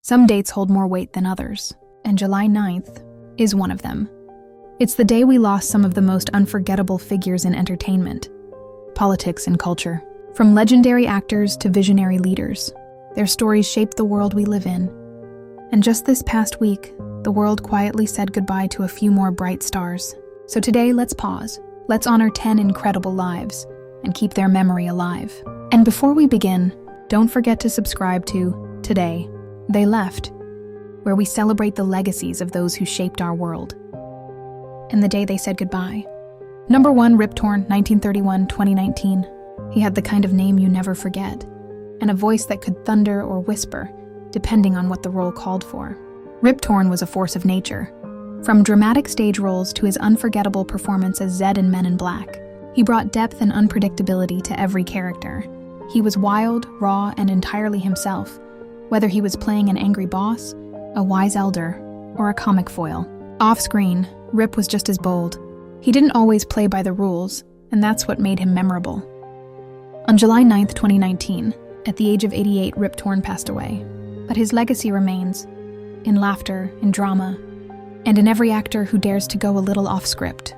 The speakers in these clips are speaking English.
Some dates hold more weight than others, and July 9th is one of them. It's the day we lost some of the most unforgettable figures in entertainment, politics, and culture. From legendary actors to visionary leaders, their stories shaped the world we live in. And just this past week, the world quietly said goodbye to a few more bright stars. So today, let's pause. Let's honor 10 incredible lives and keep their memory alive. And before we begin, don't forget to subscribe to Today They Left, where we celebrate the legacies of those who shaped our world. And the day they said goodbye. Number 1, Rip Torn, 1931-2019. He had the kind of name you never forget, and a voice that could thunder or whisper, depending on what the role called for. Rip Torn was a force of nature. From dramatic stage roles to his unforgettable performance as Zed in Men in Black, he brought depth and unpredictability to every character. He was wild, raw, and entirely himself, whether he was playing an angry boss, a wise elder, or a comic foil. Off-screen, Rip was just as bold. He didn't always play by the rules, and that's what made him memorable. On July 9th, 2019, at the age of 88, Rip Torn passed away. But his legacy remains, in laughter, in drama, and in every actor who dares to go a little off-script.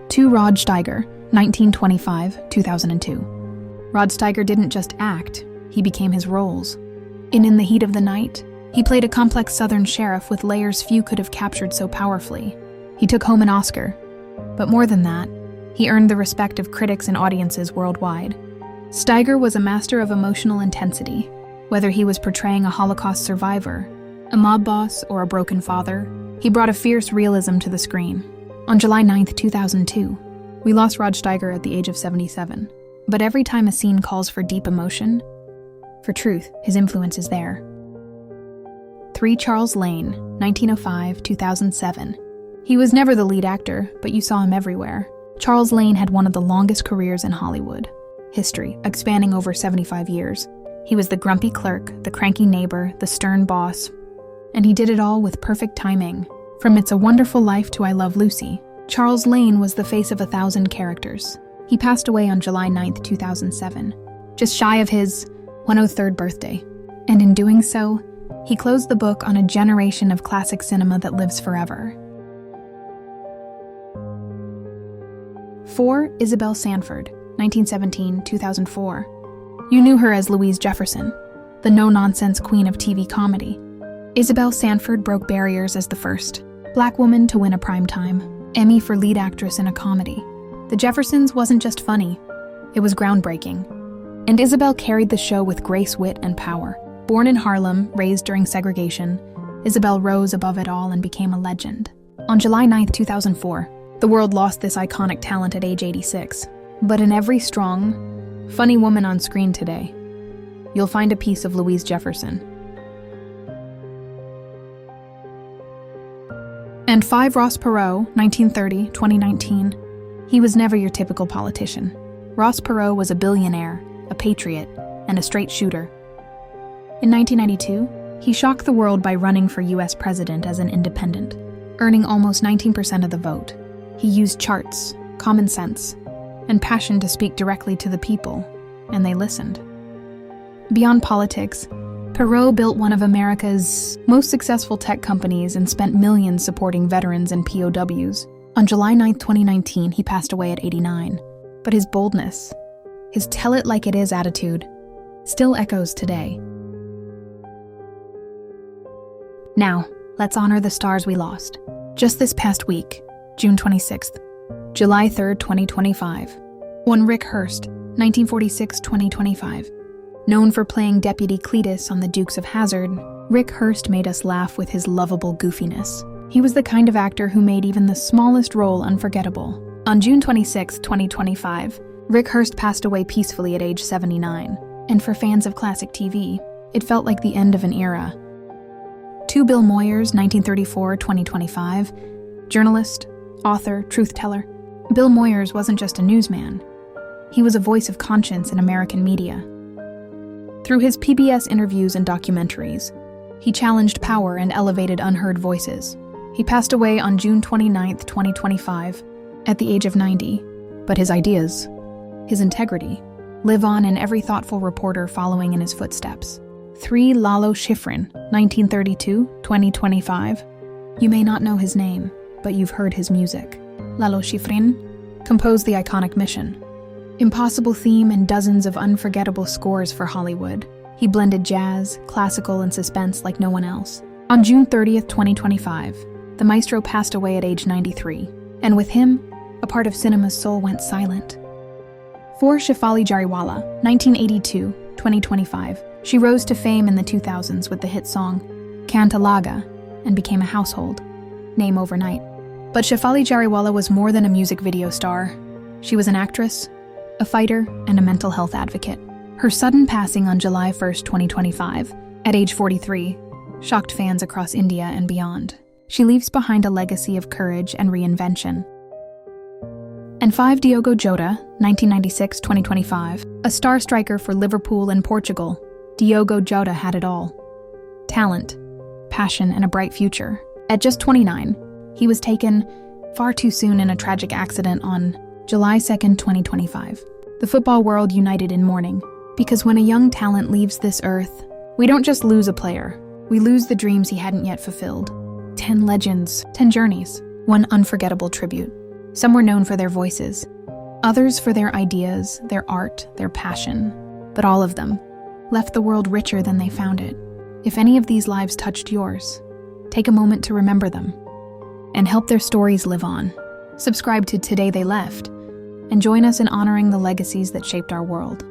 2. Rod Steiger, 1925-2002. Rod Steiger didn't just act, he became his roles. In the Heat of the Night, he played a complex Southern sheriff with layers few could have captured so powerfully. He took home an Oscar. But more than that, he earned the respect of critics and audiences worldwide. Steiger was a master of emotional intensity. Whether he was portraying a Holocaust survivor, a mob boss, or a broken father, he brought a fierce realism to the screen. On July 9th, 2002, we lost Rod Steiger at the age of 77. But every time a scene calls for deep emotion, for truth, his influence is there. 3. Charles Lane, 1905-2007. He was never the lead actor, but you saw him everywhere. Charles Lane had one of the longest careers in Hollywood history, spanning over 75 years. He was the grumpy clerk, the cranky neighbor, the stern boss, and he did it all with perfect timing. From It's a Wonderful Life to I Love Lucy, Charles Lane was the face of 1,000 characters. He passed away on July 9th, 2007, just shy of his 103rd birthday. And in doing so, he closed the book on a generation of classic cinema that lives forever. 4. Isabel Sanford, 1917-2004. You knew her as Louise Jefferson, the no-nonsense queen of TV comedy. Isabel Sanford broke barriers as the first Black woman to win a Primetime Emmy for lead actress in a comedy. The Jeffersons wasn't just funny, it was groundbreaking. And Isabel carried the show with grace, wit, and power. Born in Harlem, raised during segregation, Isabel rose above it all and became a legend. On July 9th, 2004, the world lost this iconic talent at age 86. But in every strong, funny woman on screen today, you'll find a piece of Louise Jefferson. And 5. Ross Perot, 1930-2019. He was never your typical politician. Ross Perot was a billionaire, a patriot, and a straight shooter. In 1992, he shocked the world by running for U.S. president as an independent, earning almost 19% of the vote. He used charts, common sense, and passion to speak directly to the people, and they listened. Beyond politics, Perot built one of America's most successful tech companies and spent millions supporting veterans and POWs. On July 9, 2019, he passed away at 89. But his boldness, his tell-it-like-it-is attitude, still echoes today. Now, let's honor the stars we lost. Just this past week, June 26th, July 3rd, 2025, one Rick Hurst, 1946-2025. Known for playing Deputy Cletus on the Dukes of Hazzard, Rick Hurst made us laugh with his lovable goofiness. He was the kind of actor who made even the smallest role unforgettable. On June 26, 2025, Rick Hurst passed away peacefully at age 79, and for fans of classic TV, it felt like the end of an era. 2. Bill Moyers, 1934-2025, journalist, author, truth-teller. Bill Moyers wasn't just a newsman. He was a voice of conscience in American media. Through his PBS interviews and documentaries, he challenged power and elevated unheard voices. He passed away on June 29, 2025, at the age of 90, but his ideas, his integrity, live on in every thoughtful reporter following in his footsteps. 3. Lalo Schifrin, 1932-2025. You may not know his name, but you've heard his music. Lalo Schifrin composed the iconic Mission. Impossible theme and dozens of unforgettable scores for Hollywood. He blended jazz, classical, and suspense like no one else. On June 30th, 2025, the maestro passed away at age 93, and with him, a part of cinema's soul went silent. 4. Shefali Jariwala, 1982-2025. She rose to fame in the 2000s with the hit song Kaanta Laga and became a household name overnight. But Shefali Jariwala was more than a music video star. She was an actress, a fighter, and a mental health advocate. Her sudden passing on July 1st, 2025, at age 43, shocked fans across India and beyond. She leaves behind a legacy of courage and reinvention. And 5. Diogo Jota, 1996-2025. A star striker for Liverpool and Portugal, Diogo Jota had it all. Talent, passion, and a bright future. At just 29, he was taken far too soon in a tragic accident on July 2nd, 2025. The football world united in mourning, because when a young talent leaves this earth, we don't just lose a player, we lose the dreams he hadn't yet fulfilled. 10 legends, 10 journeys, one unforgettable tribute. Some were known for their voices, others for their ideas, their art, their passion, but all of them left the world richer than they found it. If any of these lives touched yours, take a moment to remember them and help their stories live on. Subscribe to Today They Left and join us in honoring the legacies that shaped our world,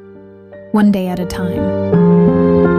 one day at a time.